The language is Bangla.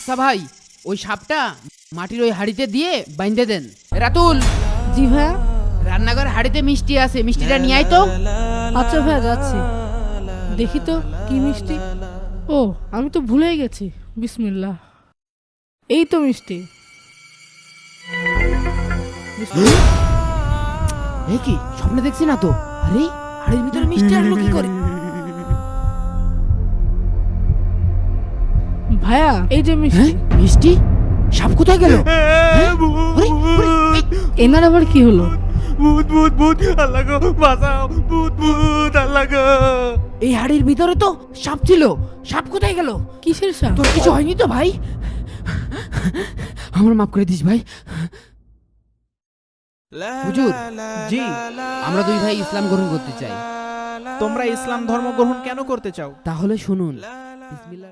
আচ্ছা ভাই, ওই সাপটা মাটির ওই হাড়িতে দিয়ে বাইন্ধে দেন। রাতুল, জি ভাইয়া। রান্নাঘর হাড়িতে মিষ্টি আছে, মিষ্টিটা নিয়ে আয় তো। আচ্ছা ভাইয়া, যাচ্ছি। দেখি তো কি মিষ্টি। ও, আমি তো ভুলেই গেছি। বিসমিল্লাহ। এই তো মিষ্টি। এ কি স্বপ্নে দেখছি না তো? আরে হাড়ির ভিতরে মিষ্টি আসলো কি করে? ভাইয়া, এই যে মিষ্টি। মিষ্টি? সাপ কোথায় গেল? এনার আবার কি হলো? ভূত ভূত ভূত, আল্লাহ গো বাঁচাও, ভূত ভূত, আল্লাহ গো। এই হাড়ির ভিতরে তো সাপ ছিল, সাপ কোথায় গেল? কিসের সাপ? তোর কিছু হয়নি তো ভাই? আমার মাফ করে দিস ভাই। হুজুর, জি, আমরা দুই ভাই ইসলাম গ্রহণ করতে চাই। তোমরা ইসলাম ধর্ম গ্রহণ কেন করতে চাও? তাহলে শুনুন। বিসমিল্লাহ।